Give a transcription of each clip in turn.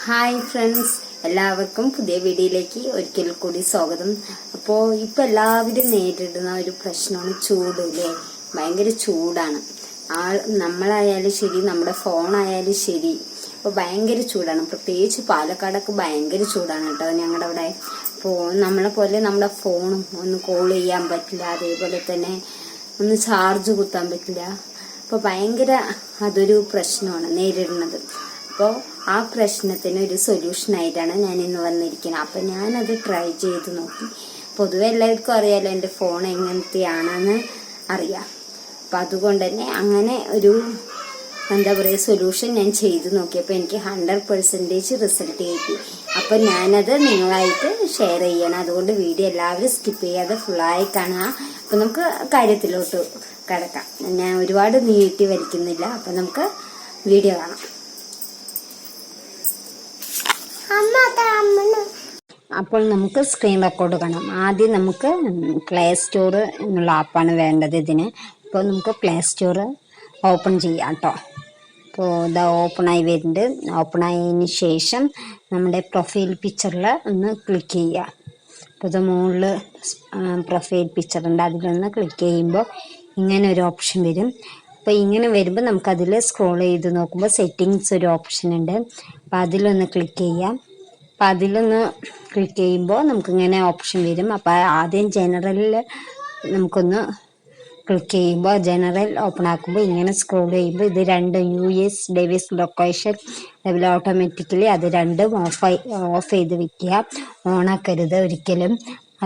Hi friends, എല്ലാവർക്കും പുതിയ വീഡിയോയിലേക്ക് ഒരിക്കൽ കൂടി സ്വാഗതം. അപ്പോൾ ഇപ്പോൾ എല്ലാവരും നേരിടുന്ന ഒരു പ്രശ്നമാണ് ചൂട്. അല്ലേ? ഭയങ്കര ചൂടാണ്. നമ്മളായാലും ശരി, നമ്മുടെ ഫോണായാലും ശരി, അപ്പോൾ ഭയങ്കര ചൂടാണ്. പ്രത്യേകിച്ച് പാലക്കാടൊക്കെ ഭയങ്കര ചൂടാണ് കേട്ടോ ഞങ്ങളുടെ അവിടെ. അപ്പോൾ നമ്മളെ പോലെ നമ്മുടെ ഫോണും ഒന്ന് കോൾ ചെയ്യാൻ പറ്റില്ല, അതേപോലെ തന്നെ ഒന്ന് ചാർജ് കുത്താൻ പറ്റില്ല. അപ്പോൾ ഭയങ്കര അതൊരു പ്രശ്നമാണ് നേരിടുന്നത്. അപ്പോൾ ആ പ്രശ്നത്തിന് ഒരു സൊല്യൂഷനായിട്ടാണ് ഞാൻ ഇന്ന് വന്നിരിക്കുന്നത്. അപ്പം ഞാനത് ട്രൈ ചെയ്ത് നോക്കി. പൊതുവെ എല്ലാവർക്കും അറിയാലോ എൻ്റെ ഫോൺ എങ്ങനത്തെയാണെന്ന് അറിയാം. അപ്പം അതുകൊണ്ട് തന്നെ അങ്ങനെ ഒരു സൊല്യൂഷൻ ഞാൻ ചെയ്ത് നോക്കിയപ്പോൾ എനിക്ക് 100% റിസൾട്ട് കിട്ടി. അപ്പം ഞാനത് നിങ്ങളായിട്ട് ഷെയർ ചെയ്യണം. അതുകൊണ്ട് വീഡിയോ എല്ലാവരും സ്കിപ്പ് ചെയ്യാതെ ഫുള്ളായി കാണുക. അപ്പം നമുക്ക് കാര്യത്തിലോട്ട് കിടക്കാം. ഞാൻ ഒരുപാട് നീട്ടി വലിക്കുന്നില്ല. അപ്പം നമുക്ക് വീഡിയോ കാണാം. അപ്പോൾ നമുക്ക് സ്ക്രീൻ റെക്കോർഡ് കാണാം. ആദ്യം നമുക്ക് പ്ലേ സ്റ്റോർ എന്നുള്ള ആപ്പാണ് വേണ്ടത് ഇതിന്. അപ്പോൾ നമുക്ക് പ്ലേ സ്റ്റോർ ഓപ്പൺ ചെയ്യാം കേട്ടോ. അപ്പോൾ ഇത് ഓപ്പണായി വരുന്നുണ്ട്. ഓപ്പണായതിന് ശേഷം നമ്മുടെ പ്രൊഫൈൽ പിക്ചറിൽ ഒന്ന് ക്ലിക്ക് ചെയ്യുക. അപ്പോൾ ഇത് മുകളിൽ പ്രൊഫൈൽ പിക്ചറുണ്ട്, അതിലൊന്ന് ക്ലിക്ക് ചെയ്യുമ്പോൾ ഇങ്ങനെ ഒരു ഓപ്ഷൻ വരും. അപ്പോൾ ഇങ്ങനെ വരുമ്പോൾ നമുക്കതിൽ സ്ക്രോൾ ചെയ്ത് നോക്കുമ്പോൾ സെറ്റിങ്സ് ഒരു ഓപ്ഷൻ ഉണ്ട്. അപ്പോൾ അതിലൊന്ന് ക്ലിക്ക് ചെയ്യാം. അപ്പം അതിലൊന്ന് ക്ലിക്ക് ചെയ്യുമ്പോൾ നമുക്കിങ്ങനെ ഓപ്ഷൻ വരും. അപ്പോൾ ആദ്യം ജനറലിൽ നമുക്കൊന്ന് ക്ലിക്ക് ചെയ്യുമ്പോൾ ജനറൽ ഓപ്പൺ ആക്കുമ്പോൾ ഇങ്ങനെ സ്ക്രോൾ ചെയ്യുമ്പോൾ ഇത് രണ്ടും US device location level automatically അത് രണ്ടും ഓഫ് ചെയ്ത് വെക്കുക, ഓണാക്കരുത് ഒരിക്കലും.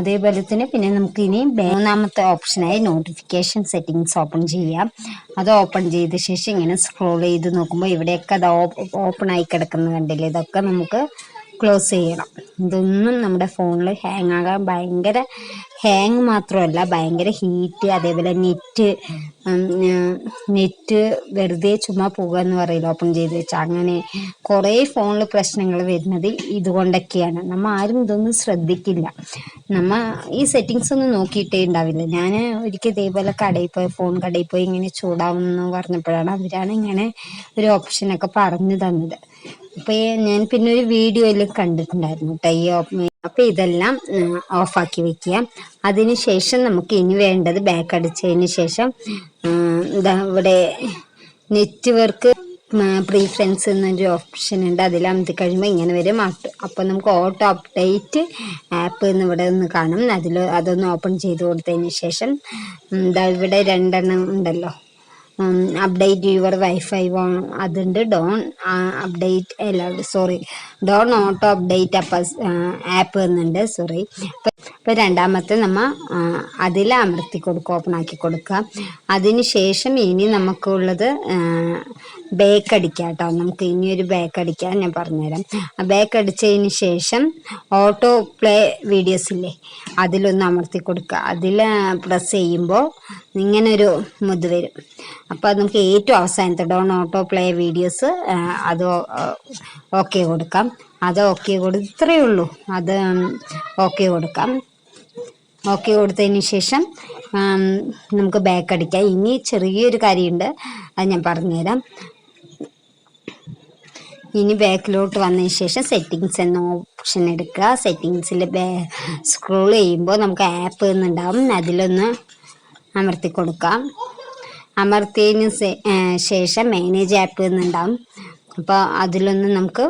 അതേപോലെ തന്നെ പിന്നെ നമുക്ക് ഇനി മൂന്നാമത്തെ ഓപ്ഷനായി നോട്ടിഫിക്കേഷൻ സെറ്റിങ്സ് ഓപ്പൺ ചെയ്യാം. അത് ഓപ്പൺ ചെയ്ത ശേഷം ഇങ്ങനെ സ്ക്രോൾ ചെയ്ത് നോക്കുമ്പോൾ ഇവിടെയൊക്കെ അത് ഓപ്പൺ ആയി കിടക്കുന്നത് കണ്ടില്ലേ? ഇതൊക്കെ നമുക്ക് ക്ലോസ് ചെയ്യണം. ഇതൊന്നും നമ്മുടെ ഫോണിൽ ഹാങ് ആകാൻ ഭയങ്കര ഹാങ് മാത്രമല്ല, ഭയങ്കര ഹീറ്റ്, അതേപോലെ നെറ്റ് വെറുതെ ചുമ്മാ പോകുക എന്ന് പറയില്ല ഓപ്പൺ ചെയ്ത് വെച്ചാൽ. അങ്ങനെ കുറേ ഫോണിൽ പ്രശ്നങ്ങൾ വരുന്നത് ഇതുകൊണ്ടൊക്കെയാണ്. നമ്മൾ ആരും ഇതൊന്നും ശ്രദ്ധിക്കില്ല. ഈ സെറ്റിങ്സ് ഒന്നും നോക്കിയിട്ടേ ഉണ്ടാവില്ല. ഞാൻ ഒരിക്കൽ ഇതേപോലെ ഫോൺ കടയിൽ പോയി ഇങ്ങനെ ചൂടാവുമെന്ന് പറഞ്ഞപ്പോഴാണ് അവരാണ് ഇങ്ങനെ ഒരു ഓപ്ഷനൊക്കെ പറഞ്ഞു തന്നത്. അപ്പോൾ ഞാൻ പിന്നെ ഒരു വീഡിയോയിൽ കണ്ടിട്ടുണ്ടായിരുന്നു കേട്ടോ. അപ്പോൾ ഇതെല്ലാം ഓഫാക്കി വെക്കുക. അതിനുശേഷം നമുക്ക് ഇനി വേണ്ടത് ബാക്ക് അടിച്ചതിന് ശേഷം ഇവിടെ നെറ്റ്വർക്ക് പ്രീഫറൻസ് എന്നൊരു ഓപ്ഷൻ ഉണ്ട്. അതിൽ അമർത്തി കഴിയുമ്പോൾ ഇങ്ങനെ വരും. അപ്പോൾ നമുക്ക് ഓട്ടോ അപ്ഡേറ്റ് ആപ്പ് എന്ന് ഇവിടെ ഒന്ന് കാണും. അതൊന്ന് ഓപ്പൺ ചെയ്ത് കൊടുത്തതിന് ശേഷം ഇവിടെ രണ്ടെണ്ണം ഉണ്ടല്ലോ, അപ്ഡേറ്റ് യുവർ വൈഫൈ അതുണ്ട്. ഡോൺ ഓട്ടോ അപ്ഡേറ്റ് ആപ്പ് എന്നുണ്ട്. അപ്പോൾ രണ്ടാമത്തെ നമ്മൾ അതിൽ അമർത്തി കൊടുക്കുക, ഓപ്പൺ ആക്കി കൊടുക്കുക. അതിന് ശേഷം ഇനി നമുക്കുള്ളത് ബാക്ക് അടിക്കാം കേട്ടോ. നമുക്ക് ഇനിയൊരു ബാക്ക് അടിക്കാൻ ഞാൻ പറഞ്ഞുതരാം. ബാക്ക് അടിച്ചതിന് ശേഷം ഓട്ടോ പ്ലേ വീഡിയോസ് ഇല്ലേ, അതിലൊന്ന് അമർത്തി കൊടുക്കുക. അതിൽ പ്രസ് ചെയ്യുമ്പോൾ ഇങ്ങനൊരു മുദ്ര വരും. അപ്പോൾ അത് നമുക്ക് ഏറ്റവും അവസാനത്തെ ഡോൺ ഓട്ടോ പ്ലേ വീഡിയോസ് അത് ഓക്കെ കൊടുക്കാം. അത് ഓക്കെ ഇത്രയേ ഉള്ളൂ. അത് ഓക്കെ കൊടുക്കാം. ഓക്കെ കൊടുത്തതിന് ശേഷം നമുക്ക് ബാക്ക് അടിക്കാം. ഇനി ചെറിയൊരു കാര്യമുണ്ട്, അത് ഞാൻ പറഞ്ഞുതരാം. ഇനി ബാക്കിലോട്ട് വന്നതിന് ശേഷം സെറ്റിങ്സ് എന്ന ഓപ്ഷൻ എടുക്കുക. സെറ്റിങ്സിൽ സ്ക്രോൾ ചെയ്യുമ്പോൾ നമുക്ക് ആപ്പ് എന്നുണ്ടാവും, അതിലൊന്ന് അമർത്തി കൊടുക്കാം. അമർത്തിയതിന് ശേഷം മാനേജ് ആപ്പ് എന്നുണ്ടാവും. അപ്പോൾ അതിലൊന്ന് നമുക്ക്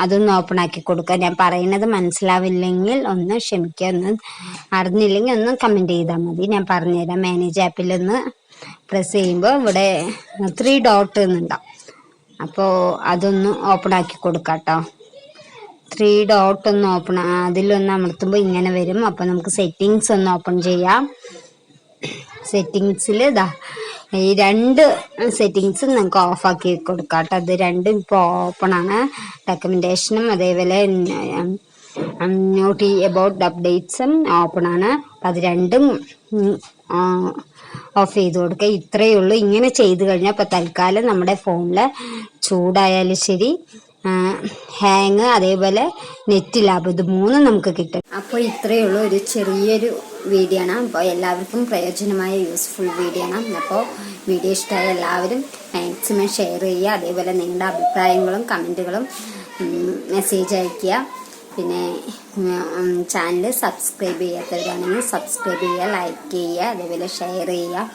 അതൊന്ന് ഓപ്പൺ ആക്കി കൊടുക്കാം. ഞാൻ പറയുന്നത് മനസ്സിലാവില്ലെങ്കിൽ ഒന്ന് ക്ഷമിക്കുക, ഒന്ന് അറിഞ്ഞില്ലെങ്കിൽ ഒന്ന് കമൻറ്റ് ചെയ്താൽ മതി. ഞാൻ പറഞ്ഞുതരാം. മാനേജ് ആപ്പിലൊന്ന് പ്രസ് ചെയ്യുമ്പോൾ ഇവിടെ 3 ഡോട്ട് എന്നുണ്ടാവും. അപ്പോൾ അതൊന്ന് ഓപ്പൺ ആക്കി കൊടുക്കാം കേട്ടോ. 3 ഡോട്ട് ഒന്ന് അതിലൊന്ന് അമർത്തുമ്പോൾ ഇങ്ങനെ വരും. അപ്പോൾ നമുക്ക് സെറ്റിങ്സ് ഒന്ന് ഓപ്പൺ ചെയ്യാം. സെറ്റിങ്സിൽ ഈ 2 സെറ്റിങ്സും നമുക്ക് ഓഫാക്കി കൊടുക്കാം കേട്ടോ. അത് രണ്ടും ഇപ്പോൾ ഓപ്പണാണ്. ഡോക്യുമെൻറ്റേഷനും അതേപോലെ നോട്ട് അബൌട്ട് അപ്ഡേറ്റ്സും ഓപ്പണാണ്. അപ്പം അത് രണ്ടും ഓഫ് ചെയ്ത് കൊടുക്കുക. ഇത്രയേ ഉള്ളൂ. ഇങ്ങനെ ചെയ്ത് കഴിഞ്ഞാൽ ഇപ്പോൾ തൽക്കാലം നമ്മുടെ ഫോണിൽ ചൂടായാലും ശരി, ഹാങ്, അതേപോലെ നെറ്റ് ലാഭം, ഇത് 3 നമുക്ക് കിട്ടും. അപ്പോൾ ഇത്രയേ ഉള്ളൂ. ഒരു ചെറിയൊരു വീഡിയോ ആണ്. അപ്പോൾ എല്ലാവർക്കും പ്രയോജനമായ യൂസ്ഫുൾ വീഡിയോ ആണ്. അപ്പോൾ വീഡിയോ ഇഷ്ടമായ എല്ലാവരും മാക്സിമം ഷെയർ ചെയ്യുക. അതേപോലെ നിങ്ങളുടെ അഭിപ്രായങ്ങളും കമൻറ്റുകളും മെസ്സേജ് അയയ്ക്കുക. പിന്നെ ചാനൽ സബ്സ്ക്രൈബ് ചെയ്യാത്തവരാണെങ്കിൽ സബ്സ്ക്രൈബ് ചെയ്യുക, ലൈക്ക് ചെയ്യുക, അതേപോലെ ഷെയർ ചെയ്യുക.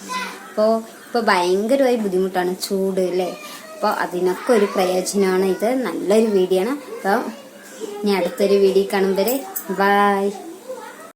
ഇപ്പോൾ ഭയങ്കരമായി ബുദ്ധിമുട്ടാണ്, ചൂട് അല്ലേ. അപ്പോൾ അതിനൊക്കെ ഒരു പ്രയോജനമാണ് ഇത്. നല്ലൊരു വീഡിയോ ആണ്. അപ്പോൾ ഇനി അടുത്തൊരു വീഡിയോ കാണും വരെ ബൈ.